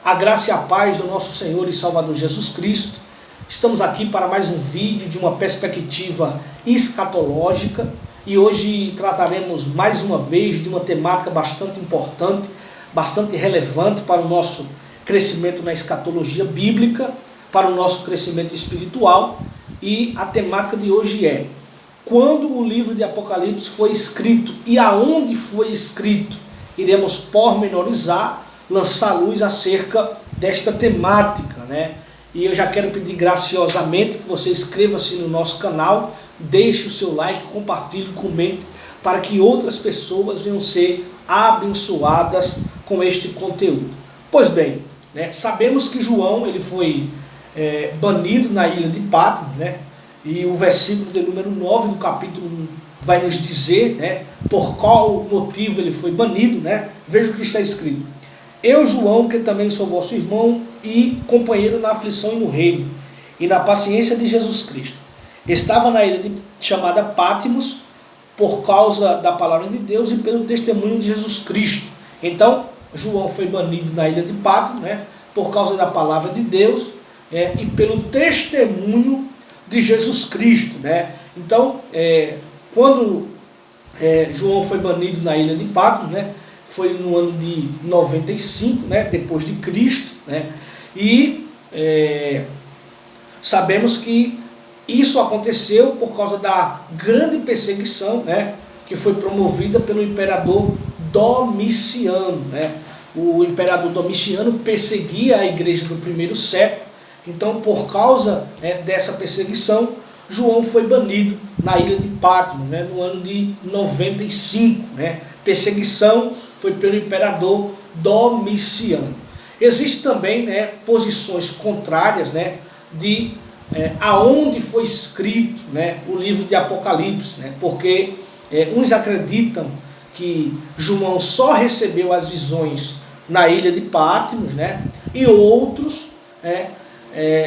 A graça e a paz do nosso Senhor e Salvador Jesus Cristo. Estamos aqui para mais um vídeo de uma perspectiva escatológica e hoje trataremos mais uma vez de uma temática bastante importante, bastante relevante para o nosso crescimento na escatologia bíblica, para o nosso crescimento espiritual. E a temática de hoje é: quando o livro de Apocalipse foi escrito e aonde foi escrito? Iremos pormenorizar, lançar luz acerca desta temática, né? E eu já quero pedir graciosamente que você inscreva-se no nosso canal, deixe o seu like, compartilhe, comente, para que outras pessoas venham ser abençoadas com este conteúdo. Pois bem, né, sabemos que João ele foi banido na ilha de Patmos, né? E o versículo de número 9 do capítulo 1 vai nos dizer, né, por qual motivo ele foi banido, né? Veja o que está escrito: eu, João, que também sou vosso irmão e companheiro na aflição e no reino, e na paciência de Jesus Cristo, estava na ilha chamada Patmos por causa da palavra de Deus e pelo testemunho de Jesus Cristo. Então, João foi banido na ilha de Patmos, né, por causa da palavra de Deus e pelo testemunho de Jesus Cristo, né? Então, quando João foi banido na ilha de Patmos, né, foi no ano de 95, né, depois de Cristo, né, e sabemos que isso aconteceu por causa da grande perseguição, né, que foi promovida pelo imperador Domiciano, né. O imperador Domiciano perseguia a igreja do primeiro século. Então, por causa dessa perseguição, João foi banido na ilha de Patmos, né, no ano de 95. Né. Perseguição foi pelo imperador Domiciano. Existem também, né, posições contrárias, né, de aonde foi escrito, né, o livro de Apocalipse, né, porque uns acreditam que João só recebeu as visões na ilha de Patmos, né, e outros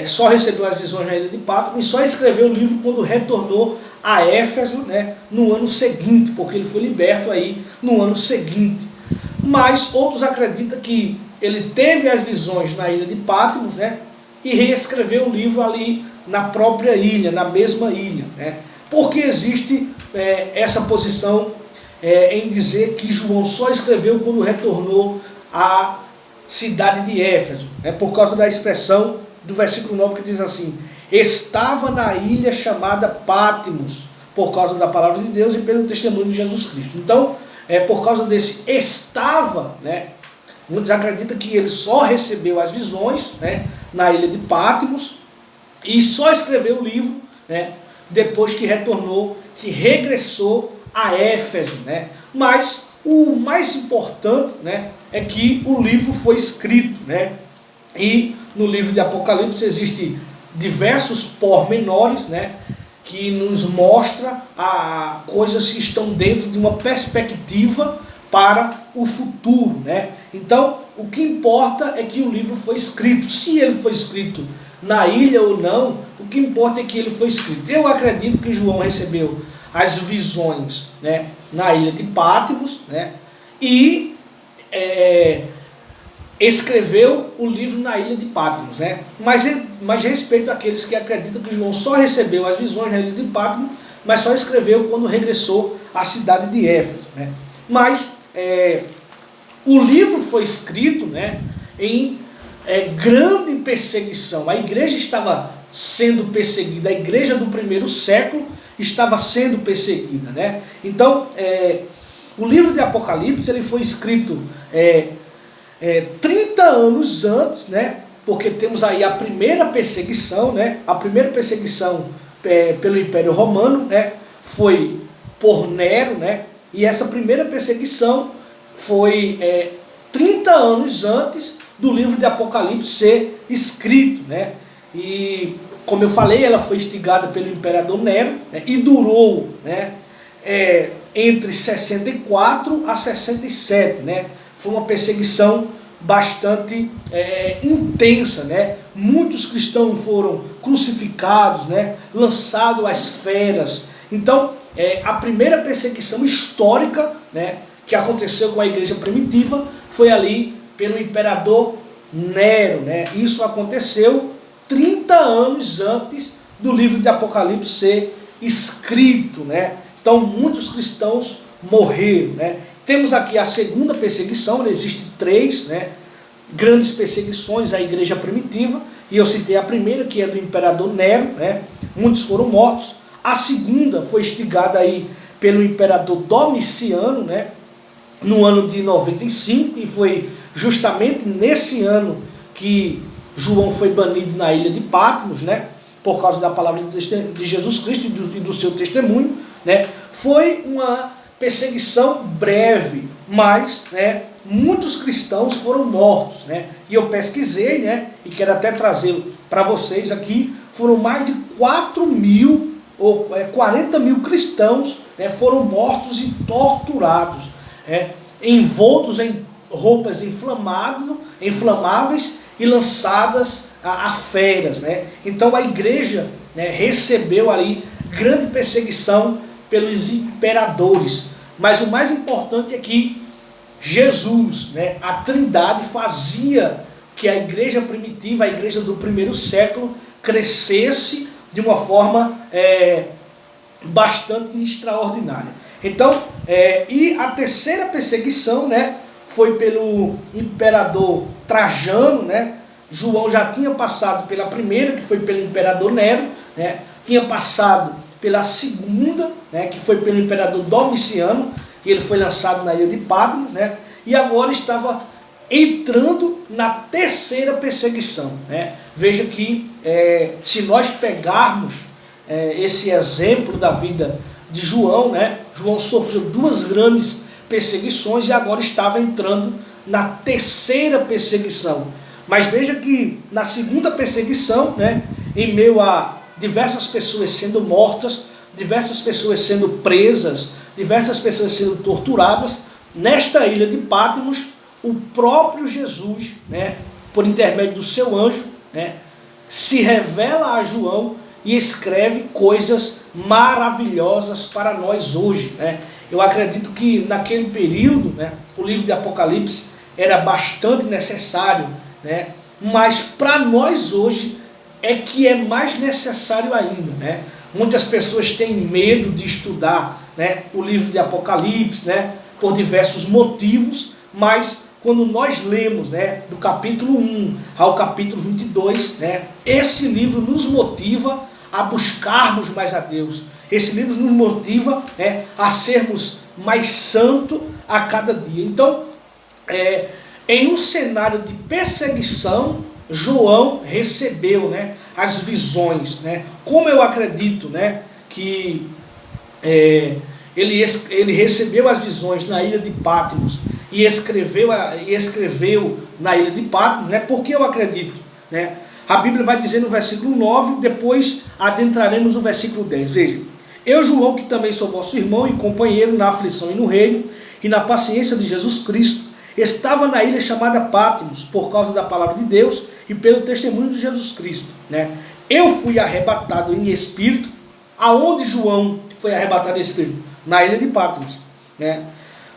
só recebeu as visões na ilha de Patmos e só escreveu o livro quando retornou a Éfeso, né, no ano seguinte, porque ele foi liberto aí no ano seguinte. Mas outros acreditam que ele teve as visões na ilha de Patmos, né, e reescreveu o livro ali na própria ilha, na mesma ilha, né? Porque existe essa posição em dizer que João só escreveu quando retornou à cidade de Éfeso, né, por causa da expressão do versículo 9 que diz assim: estava na ilha chamada Patmos, por causa da palavra de Deus e pelo testemunho de Jesus Cristo. Então, por causa desse estava, né, muitos acreditam que ele só recebeu as visões, né, na ilha de Patmos e só escreveu o livro, né, depois que retornou, que regressou a Éfeso, né. Mas o mais importante, né, é que o livro foi escrito, né, e no livro de Apocalipse existem diversos pormenores, né, que nos mostra coisas que estão dentro de uma perspectiva para o futuro, né? Então, o que importa é que o livro foi escrito. Se ele foi escrito na ilha ou não, o que importa é que ele foi escrito. Eu acredito que João recebeu as visões, né, na ilha de Patmos, né, e escreveu o livro na ilha de Patmos, né? Mas respeito àqueles que acreditam que João só recebeu as visões na ilha de Patmos, mas só escreveu quando regressou à cidade de Éfeso, né? Mas o livro foi escrito, né, em grande perseguição. A igreja estava sendo perseguida, a igreja do primeiro século estava sendo perseguida, né? Então, o livro de Apocalipse ele foi escrito 30 anos antes, né? Porque temos aí a primeira perseguição, né? A primeira perseguição pelo Império Romano, né, foi por Nero, né? E essa primeira perseguição foi 30 anos antes do livro de Apocalipse ser escrito, né? E, como eu falei, ela foi instigada pelo imperador Nero, né, e durou, né, entre 64 a 67, né? Foi uma perseguição bastante intensa, né? Muitos cristãos foram crucificados, né? Lançados às feras. Então, a primeira perseguição histórica, né, que aconteceu com a igreja primitiva foi ali pelo imperador Nero, né? Isso aconteceu 30 anos antes do livro de Apocalipse ser escrito, né? Então muitos cristãos morreram, né? Temos aqui a segunda perseguição, existem três, né, grandes perseguições à igreja primitiva, e eu citei a primeira, que é do imperador Nero, né? Muitos foram mortos. A segunda foi instigada aí pelo imperador Domiciano, né, no ano de 95, e foi justamente nesse ano que João foi banido na ilha de Patmos, né, por causa da palavra de Jesus Cristo e do seu testemunho, né. Foi uma perseguição breve, mas, né, muitos cristãos foram mortos, né, e eu pesquisei, né, e quero até trazê-lo para vocês aqui. Foram mais de 40 mil cristãos, né, foram mortos e torturados, envoltos em roupas inflamáveis e lançadas a feras, né. Então a igreja, né, recebeu ali grande perseguição pelos imperadores, mas o mais importante é que Jesus, né, a Trindade, fazia que a igreja primitiva, a igreja do primeiro século, crescesse de uma forma bastante extraordinária. Então, e a terceira perseguição, né, foi pelo imperador Trajano, né. João já tinha passado pela primeira, que foi pelo imperador Nero, né, tinha passado pela segunda, né, que foi pelo imperador Domiciano, e ele foi lançado na ilha de Patmos, né, e agora estava entrando na terceira perseguição, né. Veja que se nós pegarmos esse exemplo da vida de João, né, João sofreu duas grandes perseguições e agora estava entrando na terceira perseguição. Mas veja que na segunda perseguição, né, em meio a diversas pessoas sendo mortas, diversas pessoas sendo presas, diversas pessoas sendo torturadas, nesta ilha de Patmos, o próprio Jesus, né, por intermédio do seu anjo, né, se revela a João e escreve coisas maravilhosas para nós hoje, né. Eu acredito que naquele período, né, o livro de Apocalipse era bastante necessário, né, mas para nós hoje é que é mais necessário ainda, né. Muitas pessoas têm medo de estudar, né, o livro de Apocalipse, né, por diversos motivos, mas quando nós lemos, né, do capítulo 1 ao capítulo 22, né, esse livro nos motiva a buscarmos mais a Deus. Esse livro nos motiva, né, a sermos mais santos a cada dia. Então, em um cenário de perseguição, João recebeu, né, as visões, né. Como eu acredito, né, que ele recebeu as visões na ilha de Patmos e escreveu na ilha de Patmos, né, porque eu acredito, né. A Bíblia vai dizer no versículo 9, depois adentraremos no versículo 10. Veja, eu, João, que também sou vosso irmão e companheiro na aflição e no reino e na paciência de Jesus Cristo, estava na ilha chamada Patmos por causa da palavra de Deus e pelo testemunho de Jesus Cristo, né? Eu fui arrebatado em espírito. Aonde João foi arrebatado em espírito? Na ilha de Patmos, né?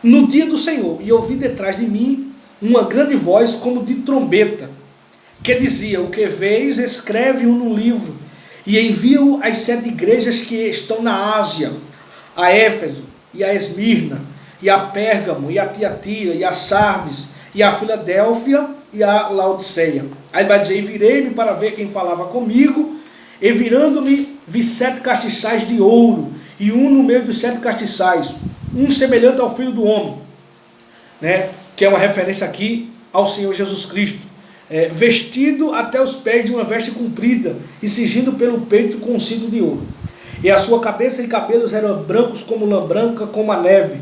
No dia do Senhor, e ouvi detrás de mim uma grande voz como de trombeta, que dizia: o que vês, escreve-o num livro e envia-o às 7 igrejas que estão na Ásia, a Éfeso e a Esmirna e a Pérgamo e a Tiatira e a Sardes e a Filadélfia e a Laodiceia. Aí vai dizer: e virei-me para ver quem falava comigo, e virando-me vi 7 castiçais de ouro, e um no meio dos 7 castiçais, um semelhante ao Filho do Homem, né? Que é uma referência aqui ao Senhor Jesus Cristo, vestido até os pés de uma veste comprida e cingido pelo peito com um cinto de ouro. E a sua cabeça e cabelos eram brancos como lã branca, como a neve,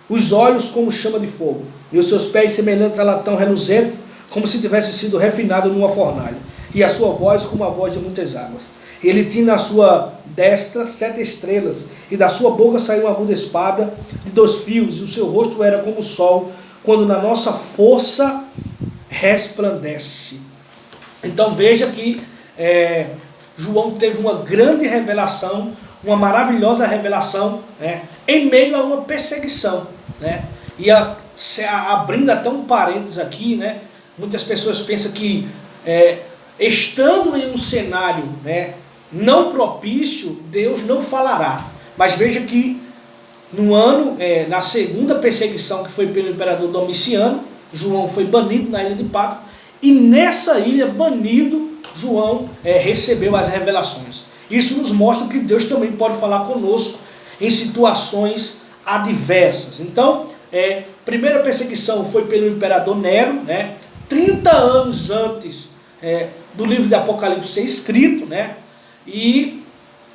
os olhos como chama de fogo, e os seus pés semelhantes a latão reluzente, como se tivesse sido refinado numa fornalha, e a sua voz como a voz de muitas águas. Ele tinha na sua destra 7 estrelas, e da sua boca saiu uma aguda espada de 2 fios, e o seu rosto era como o sol, quando na nossa força resplandece. Então veja que João teve uma grande revelação, uma maravilhosa revelação, né, em meio a uma perseguição, né. E abrindo até um parênteses aqui, né, Muitas pessoas pensam que estando em um cenário, né, não propício, Deus não falará. Mas veja que no ano, na segunda perseguição, que foi pelo imperador Domiciano, João foi banido na ilha de Patmos, e nessa ilha, banido, João recebeu as revelações. Isso nos mostra que Deus também pode falar conosco em situações adversas. Então, primeira perseguição foi pelo imperador Nero, né, 30 anos antes do livro de Apocalipse ser escrito, né, e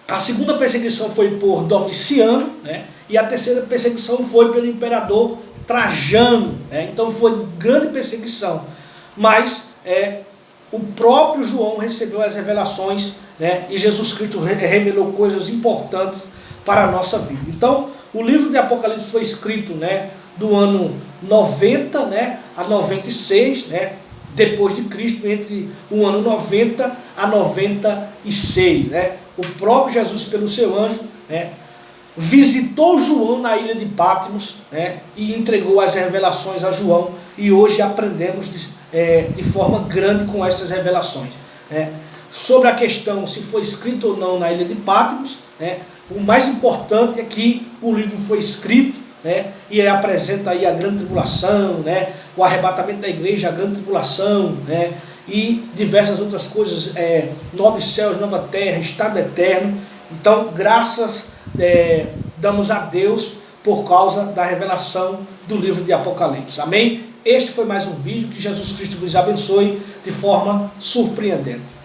a segunda perseguição foi por Domiciano, né, e a terceira perseguição foi pelo imperador Trajano, né, então foi grande perseguição, mas o próprio João recebeu as revelações, né, e Jesus Cristo revelou coisas importantes para a nossa vida. Então, o livro de Apocalipse foi escrito, né, do ano 90, né, a 96, né, depois de Cristo, entre o ano 90 a 96. Né, o próprio Jesus, pelo seu anjo, né, visitou João na ilha de Patmos, né, e entregou as revelações a João, e hoje aprendemos de forma grande com estas revelações. Né. Sobre a questão se foi escrito ou não na ilha de Patmos, né, o mais importante é que o livro foi escrito, né, e apresenta aí a grande tribulação, né, o arrebatamento da igreja, a grande tribulação, né, e diversas outras coisas, novos céus, nova terra, estado eterno. Então, graças damos a Deus por causa da revelação do livro de Apocalipse. Amém? Este foi mais um vídeo. Que Jesus Cristo vos abençoe de forma surpreendente.